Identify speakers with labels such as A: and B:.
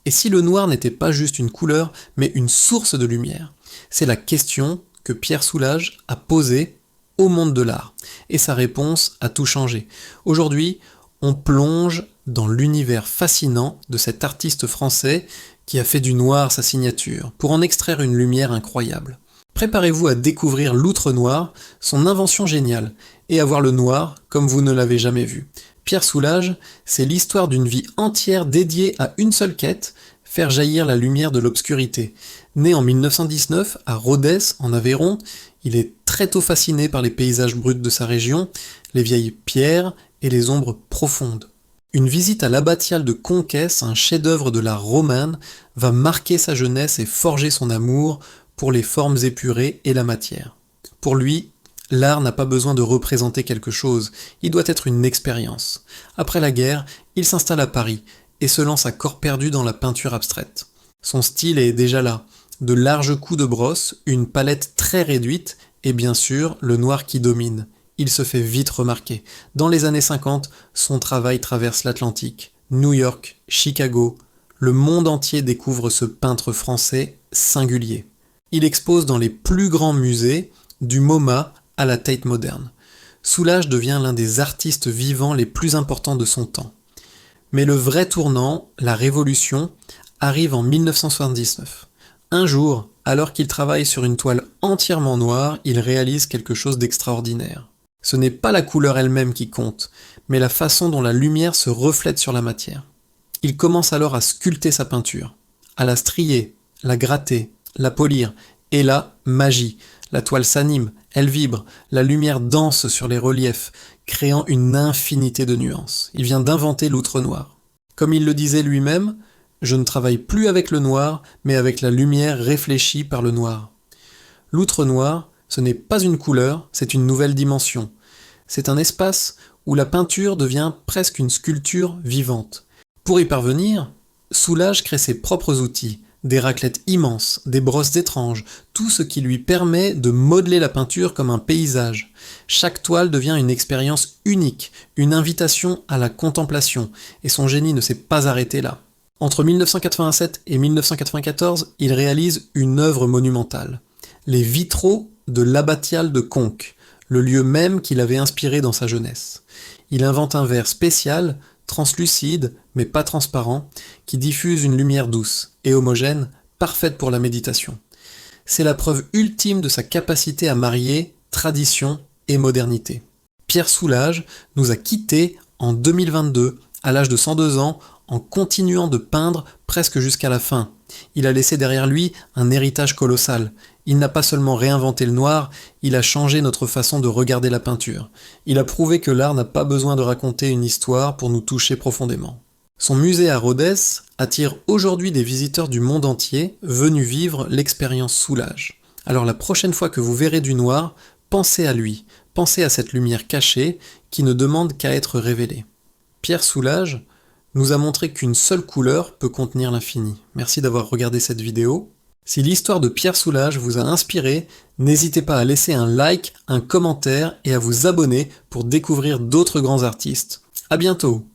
A: Et si le noir n'était pas juste une couleur, mais une source de lumière? C'est la question que Pierre Soulages a posée au monde de l'art. Et sa réponse a tout changé. Aujourd'hui, on plonge dans l'univers fascinant de cet artiste français qui a fait du noir sa signature, pour en extraire une lumière incroyable. Préparez-vous à découvrir l'outre noir, son invention géniale, et à voir le noir comme vous ne l'avez jamais vu. Pierre Soulages, c'est l'histoire d'une vie entière dédiée à une seule quête, faire jaillir la lumière de l'obscurité. Né en 1919 à Rodez, en Aveyron, il est très tôt fasciné par les paysages bruts de sa région, les vieilles pierres et les ombres profondes. Une visite à l'abbatiale de Conques, un chef-d'œuvre de l'art romane, va marquer sa jeunesse et forger son amour pour les formes épurées et la matière. Pour lui, l'art n'a pas besoin de représenter quelque chose, il doit être une expérience. Après la guerre, il s'installe à Paris et se lance à corps perdu dans la peinture abstraite. Son style est déjà là, de larges coups de brosse, une palette très réduite et bien sûr le noir qui domine. Il se fait vite remarquer. Dans les années 50, son travail traverse l'Atlantique. New York, Chicago, le monde entier découvre ce peintre français singulier. Il expose dans les plus grands musées, du MoMA à la Tate moderne. Soulages devient l'un des artistes vivants les plus importants de son temps. Mais le vrai tournant, la révolution, arrive en 1979. Un jour, alors qu'il travaille sur une toile entièrement noire, il réalise quelque chose d'extraordinaire. Ce n'est pas la couleur elle-même qui compte, mais la façon dont la lumière se reflète sur la matière. Il commence alors à sculpter sa peinture, à la strier, la gratter, la polir, et là, magie. La toile s'anime, elle vibre, la lumière danse sur les reliefs, créant une infinité de nuances. Il vient d'inventer l'outre noir. Comme il le disait lui-même, « Je ne travaille plus avec le noir, mais avec la lumière réfléchie par le noir. » L'outre noir, ce n'est pas une couleur, c'est une nouvelle dimension. C'est un espace où la peinture devient presque une sculpture vivante. Pour y parvenir, Soulages crée ses propres outils, des raclettes immenses, des brosses étranges, tout ce qui lui permet de modeler la peinture comme un paysage. Chaque toile devient une expérience unique, une invitation à la contemplation, et son génie ne s'est pas arrêté là. Entre 1987 et 1994, il réalise une œuvre monumentale. Les vitraux de l'abbatiale de Conques, le lieu même qui l'avait inspiré dans sa jeunesse. Il invente un verre spécial, translucide, mais pas transparent, qui diffuse une lumière douce et homogène, parfaite pour la méditation. C'est la preuve ultime de sa capacité à marier tradition et modernité. Pierre Soulages nous a quittés en 2022, à l'âge de 102 ans, en continuant de peindre presque jusqu'à la fin. Il a laissé derrière lui un héritage colossal. Il n'a pas seulement réinventé le noir, il a changé notre façon de regarder la peinture. Il a prouvé que l'art n'a pas besoin de raconter une histoire pour nous toucher profondément. Son musée à Rodez attire aujourd'hui des visiteurs du monde entier venus vivre l'expérience Soulages. Alors la prochaine fois que vous verrez du noir, pensez à lui, pensez à cette lumière cachée qui ne demande qu'à être révélée. Pierre Soulages nous a montré qu'une seule couleur peut contenir l'infini. Merci d'avoir regardé cette vidéo. Si l'histoire de Pierre Soulages vous a inspiré, n'hésitez pas à laisser un like, un commentaire et à vous abonner pour découvrir d'autres grands artistes. À bientôt!